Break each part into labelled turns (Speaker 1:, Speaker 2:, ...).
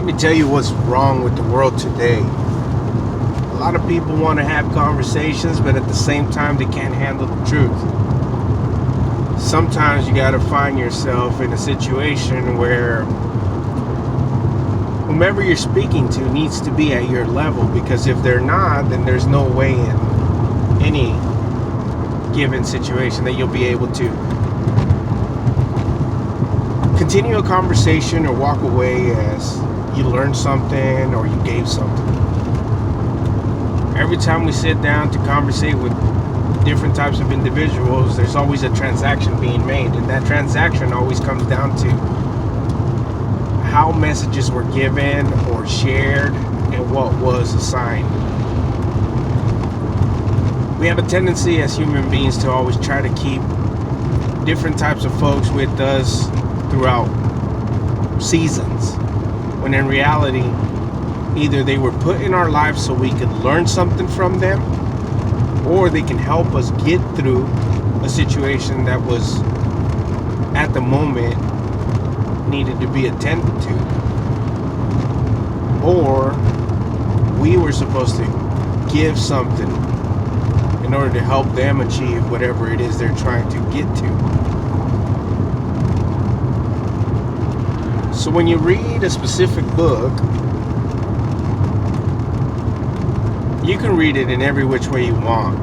Speaker 1: Let me tell you what's wrong with the world today. A lot of people want to have conversations, but at the same time, they can't handle the truth. Sometimes you got to find yourself in a situation where whomever you're speaking to needs to be at your level, because if they're not, then there's no way in any given situation that you'll be able to continue a conversation or walk away as you learned something or you gave something. Every time we sit down to conversate with different types of individuals, there's always a transaction being made, and that transaction always comes down to how messages were given or shared and what was assigned. We have a tendency as human beings to always try to keep different types of folks with us throughout seasons, when in reality, either they were put in our lives so we could learn something from them, or they can help us get through a situation that was at the moment needed to be attended to, or we were supposed to give something in order to help them achieve whatever it is they're trying to get to. So when you read a specific book, you can read it in every which way you want,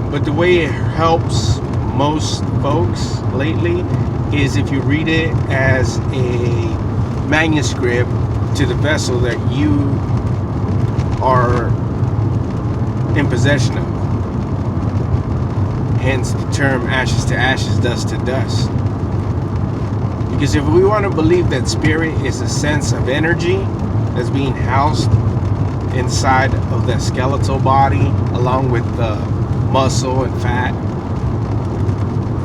Speaker 1: but the way it helps most folks lately is if you read it as a manuscript to the vessel that you are in possession of. Hence the term ashes to ashes, dust to dust. Because if we want to believe that spirit is a sense of energy that's being housed inside of the skeletal body along with the muscle and fat,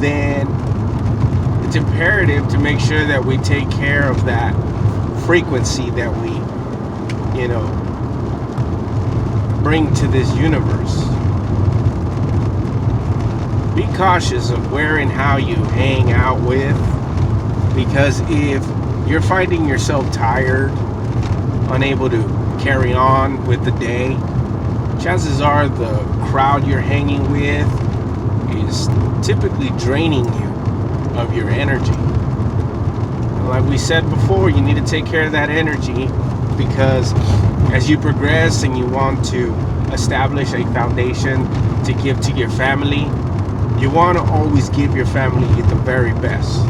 Speaker 1: then it's imperative to make sure that we take care of that frequency that we, bring to this universe. Be cautious of where and how you hang out with, because if you're finding yourself tired, unable to carry on with the day, chances are the crowd you're hanging with is typically draining you of your energy. Like we said before, you need to take care of that energy, because as you progress and you want to establish a foundation to give to your family, you want to always give your family the very best.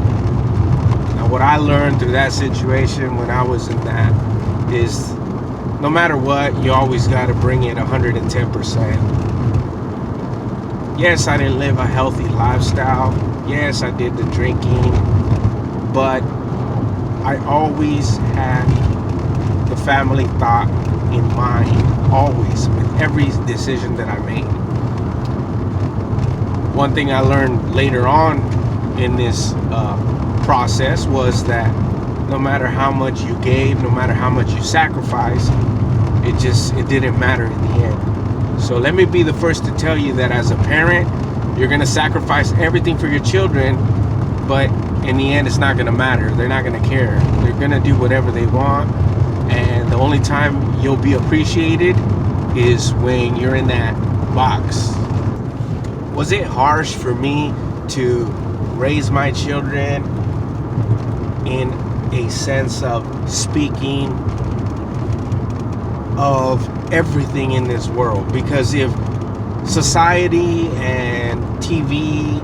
Speaker 1: Now, what I learned through that situation when I was in that is no matter what, you always got to bring it 110%. Yes, I didn't live a healthy lifestyle. Yes, I did the drinking, but I always had the family thought in mind, always, with every decision that I made. One thing I learned later on in this process was that no matter how much you gave, no matter how much you sacrificed, it didn't matter in the end. So let me be the first to tell you that as a parent, you're going to sacrifice everything for your children, but in the end, it's not going to matter. They're not going to care. They're going to do whatever they want, and the only time you'll be appreciated is when you're in that box. Was it harsh for me to raise my children in a sense of speaking of everything in this world? Because if society and TV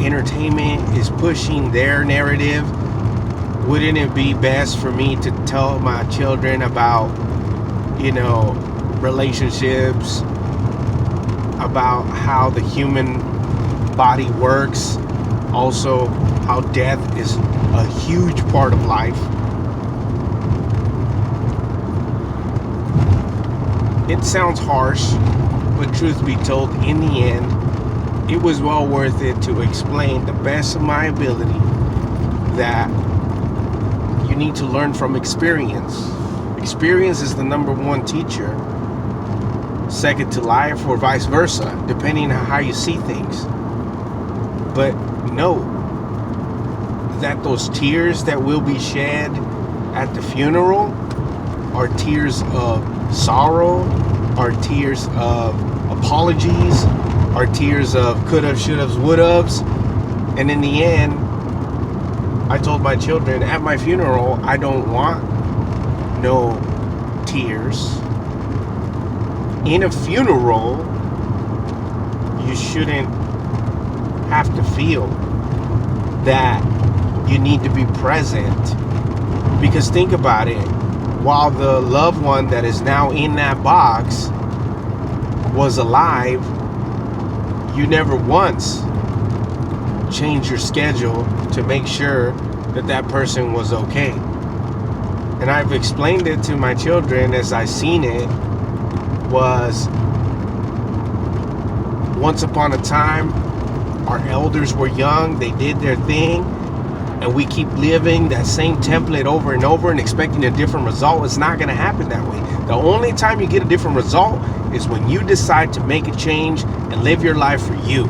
Speaker 1: entertainment is pushing their narrative, wouldn't it be best for me to tell my children about, relationships, about how the human body works, also how death is a huge part of life? It sounds harsh, but truth be told, in the end, it was well worth it to explain the best of my ability that you need to learn from experience. Experience is the number one teacher, second to life, or vice versa, depending on how you see things. But know that those tears that will be shed at the funeral are tears of sorrow, are tears of apologies, are tears of could-have, should-haves, would-haves. And in the end, I told my children at my funeral, I don't want no tears. In a funeral, you shouldn't have to feel that you need to be present. Because think about it, while the loved one that is now in that box was alive, you never once changed your schedule to make sure that that person was okay. And I've explained it to my children as I seen it, was once upon a time, our elders were young, they did their thing, and we keep living that same template over and over and expecting a different result. It's not going to happen that way. The only time you get a different result is when you decide to make a change and live your life for you.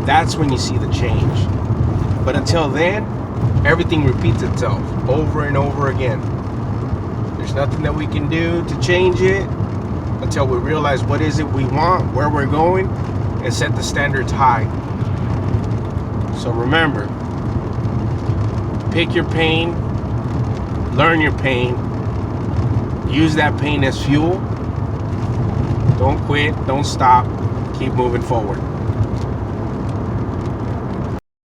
Speaker 1: That's when you see the change. But until then, everything repeats itself over and over again. There's nothing that we can do to change it until we realize what is it we want, where we're going, and set the standards high. So remember, pick your pain, learn your pain, use that pain as fuel. Don't quit, don't stop, keep moving forward.